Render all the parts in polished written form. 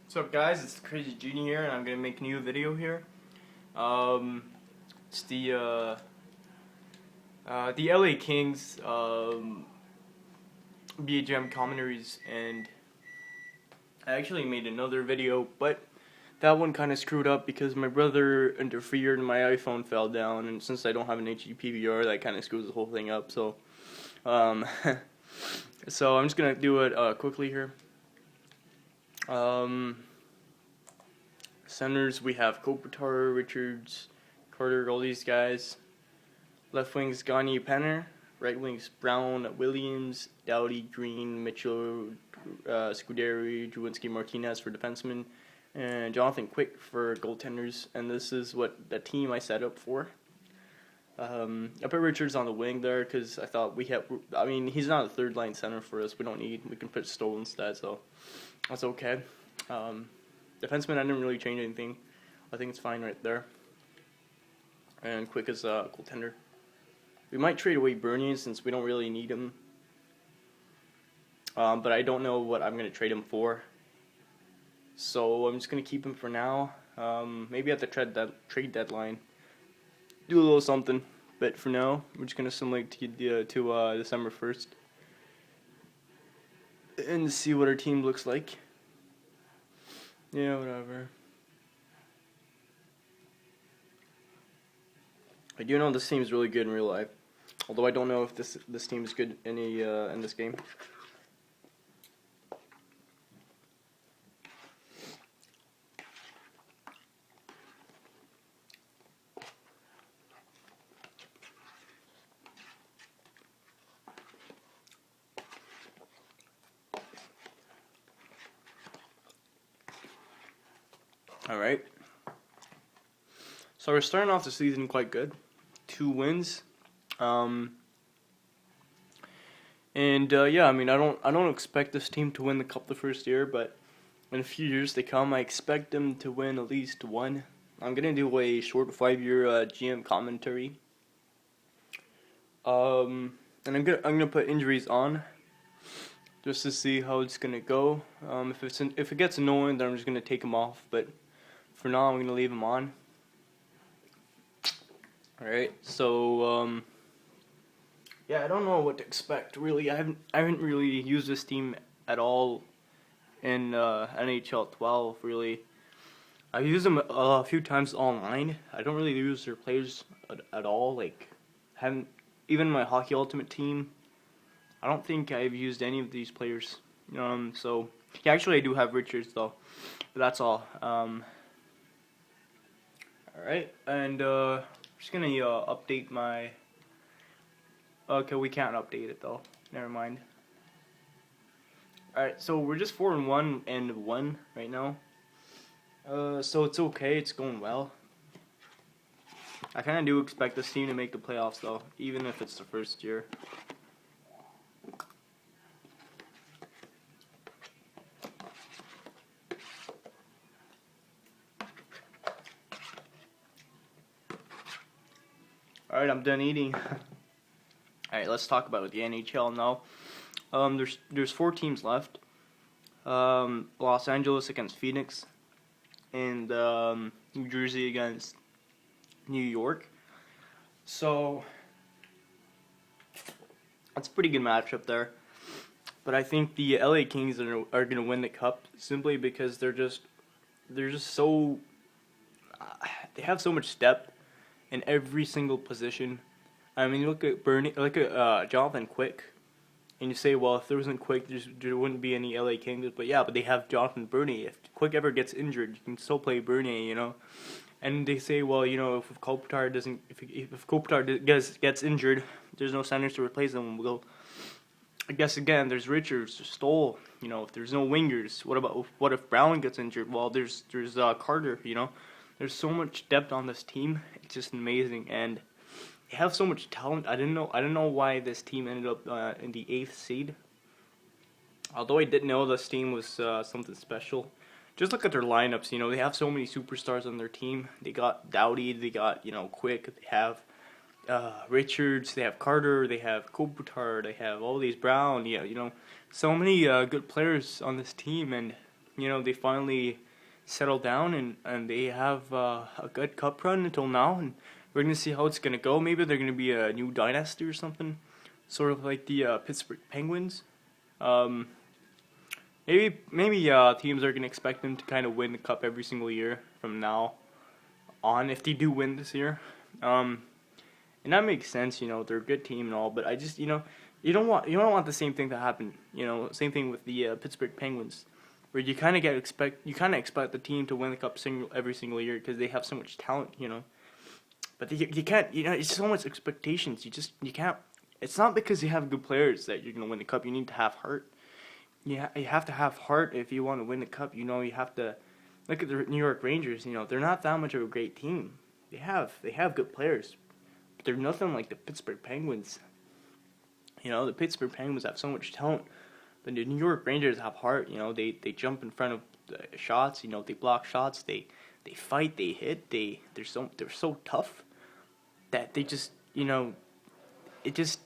What's up, guys? It's the Crazy Genie here, and I'm gonna make a new video here. It's the LA Kings BHM commentaries, and I actually made another video, but that one kind of screwed up because my brother interfered and my iPhone fell down, and since I don't have an HD PVR, that kind of screws the whole thing up. So, so I'm just gonna do it quickly here. Centers, we have Kopitar, Richards, Carter, all these guys. Left wings, Gagne, Penner. Right wings, Brown, Williams, Doughty, Green, Mitchell, Scuderi, Juwinski, Martinez for defensemen, and Jonathan Quick for goaltenders. And this is what the team I set up for. I put Richards on the wing there because I thought he's not a third line center for us. We can put Stoll instead, so that's okay. Defenseman, I didn't really change anything. I think it's fine right there. And Quick is a goaltender. We might trade away Bernier since we don't really need him. But I don't know what I'm going to trade him for. So I'm just going to keep him for now. Maybe at the trade deadline, do a little something. But for now, we're just going to simulate to December 1st. And see what our team looks like. Yeah, whatever. I do know this team is really good in real life, although I don't know if this team is good in this game. Alright. So we're starting off the season quite good. 2 wins. Yeah, I mean, I don't expect this team to win the cup the first year, but in a few years to come, I expect them to win at least one. I'm gonna do a short 5-year GM commentary. And I'm gonna put injuries on just to see how it's gonna go. If it gets annoying, then I'm just gonna take them off. But for now, I'm gonna leave them on. Alright, so yeah, I don't know what to expect really. I haven't really used this team at all in NHL 12 really. I've used them a few times online. I don't really use their players at all. Like, haven't even my Hockey Ultimate team. I don't think I've used any of these players. So yeah, actually I do have Richards though, but that's all. Alright, and just gonna update my. Okay, we can't update it though. Never mind. Alright, so we're just 4-1 and 1 right now. So it's okay. It's going well. I kind of do expect this team to make the playoffs though, even if it's the first year. Alright, I'm done eating. Alright, let's talk about the NHL now. There's 4 teams left. Los Angeles against Phoenix, and New Jersey against New York. So that's a pretty good matchup there. But I think the LA Kings are going to win the cup simply because they're just so they have so much depth in every single position. I mean, look at Jonathan Quick, and you say, well, if there wasn't Quick, there wouldn't be any LA Kings. But yeah, but they have Jonathan Bernier. If Quick ever gets injured, you can still play Bernier, And they say, well, if Kopitar gets injured, there's no centers to replace him. Well, I guess again, there's Richards, there's Stoll. If there's no wingers, what if Brown gets injured? Well, there's Carter. There's so much depth on this team. It's just amazing, and they have so much talent. I didn't know why this team ended up in the 8th seed. Although I did know this team was something special. Just look at their lineups. They have so many superstars on their team. They got Doughty, they got Quick, they have Richards, they have Carter, they have Kopitar, they have all these Brown. Yeah, so many good players on this team, and they finally settled down and they have a good cup run until now, and we're gonna see how it's gonna go. Maybe they're gonna be a new dynasty or something, sort of like the Pittsburgh Penguins. Um, maybe teams are gonna expect them to kind of win the cup every single year from now on if they do win this year. And that makes sense. They're a good team and all, but I just you don't want the same thing to happen. Same thing with the Pittsburgh Penguins, where you kind of expect the team to win the cup every single year because they have so much talent. But you can't. It's so much expectations. You can't. It's not because you have good players that you're gonna win the cup. You need to have heart. You have to have heart if you want to win the cup. You have to look at the New York Rangers. They're not that much of a great team. They have good players, but they're nothing like the Pittsburgh Penguins. The Pittsburgh Penguins have so much talent, but the New York Rangers have heart. They jump in front of the shots. They block shots. They fight. They hit. They're so tough that they just it's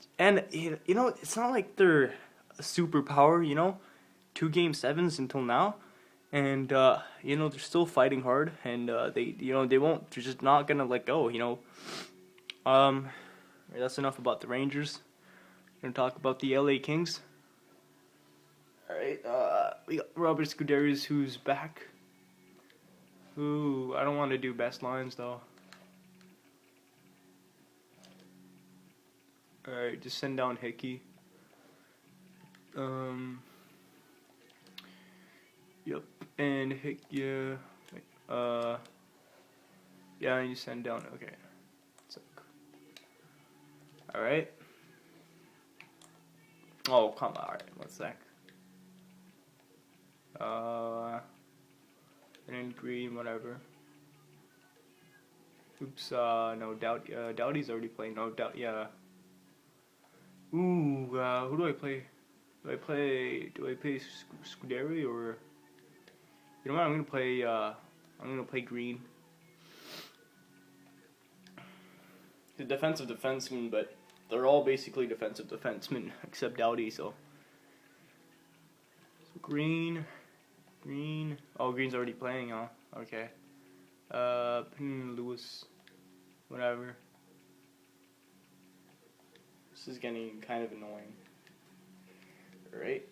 not like they're a superpower. 2 Game 7s until now, and they're still fighting hard, and they won't. They're just not gonna let go. That's enough about the Rangers. We're gonna talk about the LA Kings. All right, we got Robert Scuderius, who's back. Ooh, I don't want to do best lines though. All right, just send down Hickey. Yep, and Hickey. Yeah, you send down. Okay. All right. Oh, come on. All right, 1 sec. And then Green, whatever. Oops, no, Doughty's already playing. No, yeah. Ooh, who do I play? Do I play Scuderi or... You know what, I'm gonna play Green. The defensive defenseman, but they're all basically defensive defensemen except Doughty, so Green. Oh, Green's already playing, huh? Okay. Lewis, whatever. This is getting kind of annoying. Alright,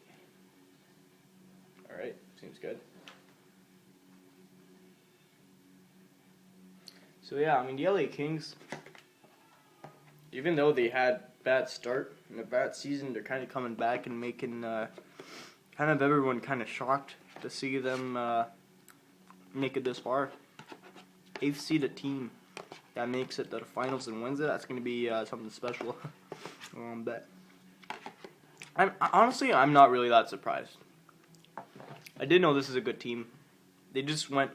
seems good. So yeah, the LA Kings, even though they had bad start and a bad season, they're kind of coming back and making kind of everyone kind of shocked to see them make it this far. 8th seeded team that makes it to the finals and wins it, that's going to be something special. But I'm not really that surprised. I did know this is a good team. They just went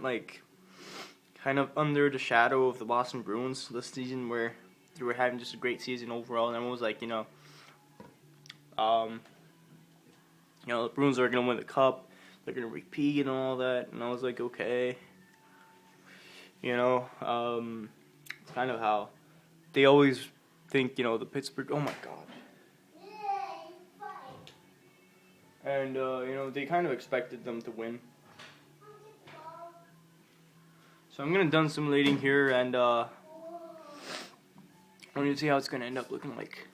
kind of under the shadow of the Boston Bruins this season, where they were having just a great season overall, and everyone was like, the Bruins are going to win the cup, they're going to repeat and all that, and I was like, okay. It's kind of how they always think, the Pittsburgh, oh my god. And, they kind of expected them to win. So I'm going to done simulating here, and I'm going to see how it's going to end up looking like.